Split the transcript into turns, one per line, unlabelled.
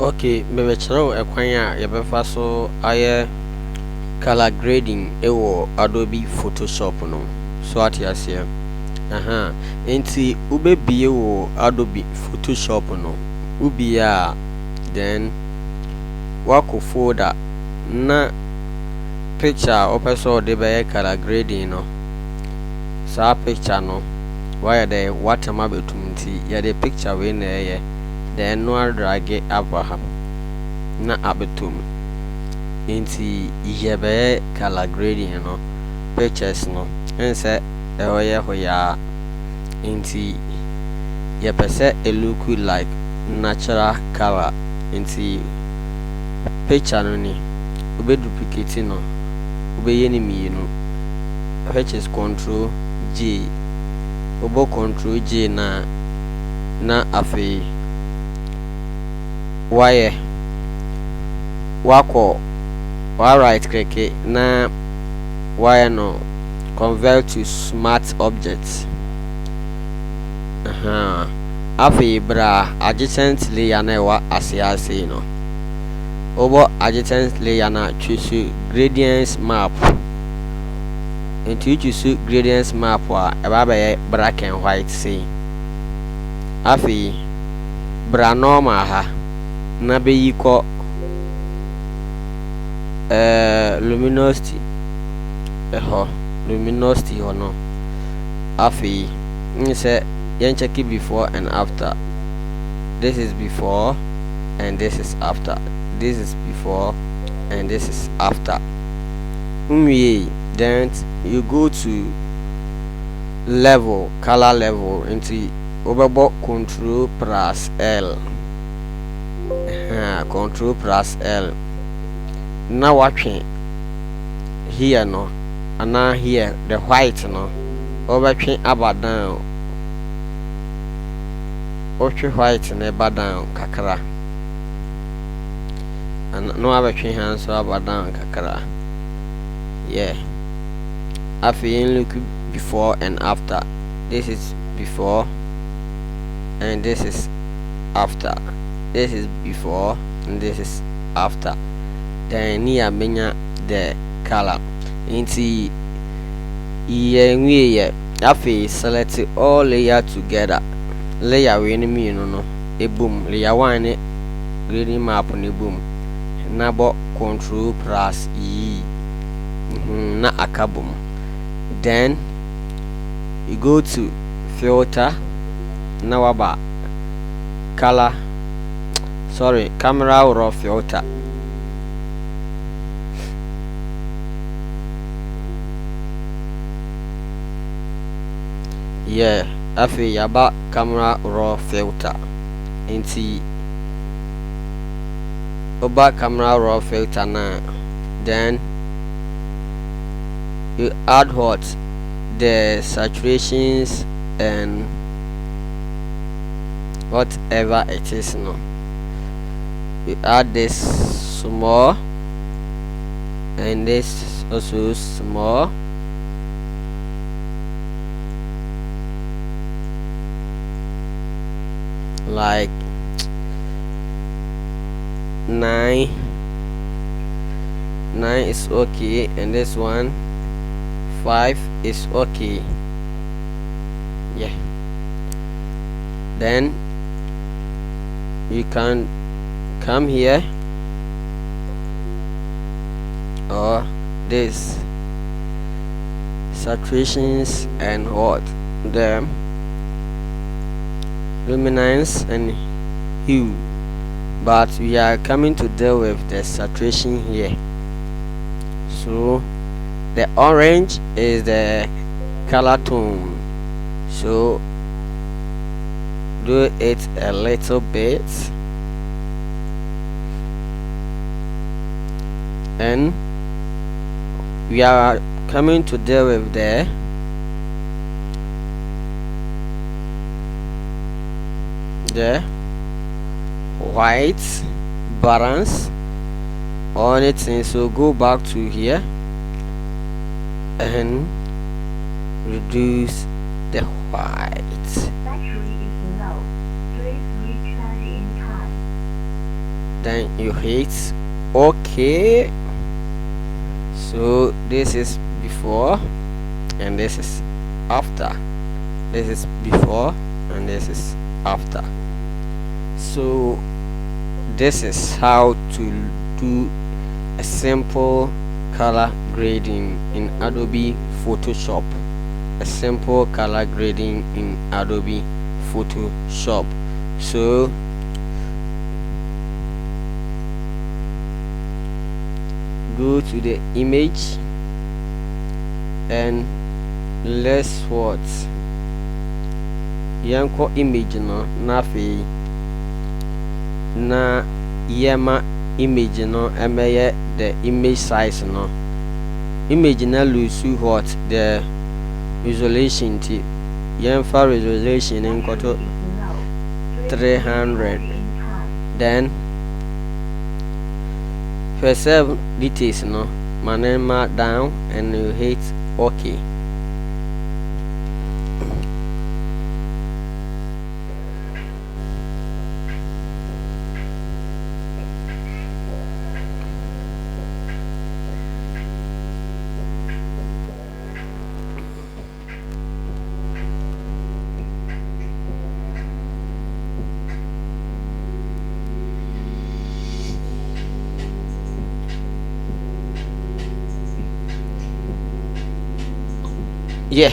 Okay, maybe chero ekwanya yebefa so aye color grading ewo Adobe Photoshop no. So at yase. Enti ube biye wo Adobe Photoshop no. Ubia then wako folder na picture opeso de be color grading no. Sa picture no. Why the waterma betum nti ya the picture we na ye. Then no drag it Abraham na abetum inti yebe color grading no pictures no ense ehoye hoya inti yepese it look like natural color inti picture no ni ube duplicate no ube yeni mienu which is control J obo control J na afi why wako right click na why no convert to smart objects afi bra adjacent layer na wa asiase no obo adjacent layer na choose gradients map into choose gradients map wa eba black and white say afi bra normal ha na be yiko luminosity luminosity or no afi say yen check it before and after. This is before and this is after. This is before and this is after. Then you go to level, color level into overboard control plus L. Control plus L. Now watching here no, and now here the white no, overching about down. Oche white and about down kakara, and no overching hands so about down kakara. Yeah, I feel look before and after. This is before and this is after. This is before and this is after. Then near menya the color into ye afi select all layer together. Layer we enemy no a boom layer one grading map on a boom nabo control plus E na akabum. Then you go to filter now about color camera raw filter. Yeah, afi yaba camera raw filter inti oba camera raw filter na. Then you add what the saturations and whatever it is no. You add this small and this also small. Like 9 is okay, and this one 5 is okay. Yeah, then you can come here or this saturations and what the luminance and hue, but we are coming to deal with the saturation here. So the orange is the color tone, so do it a little bit, and we are coming to deal with the white balance on it. So go back to here and reduce the white.
Battery is low. Please recharge in time.
then you hit OK. So this is before and this is after. This is before and this is after. So this is how to do a simple color grading in Adobe Photoshop. A simple color grading in Adobe Photoshop. So go to the image and let's what yanko image no na fe na yema image no emeye the image size no image na lose what the resolution ti yemfa resolution nkoto 300 then preserve details no manema down and you hit OK. Yeah,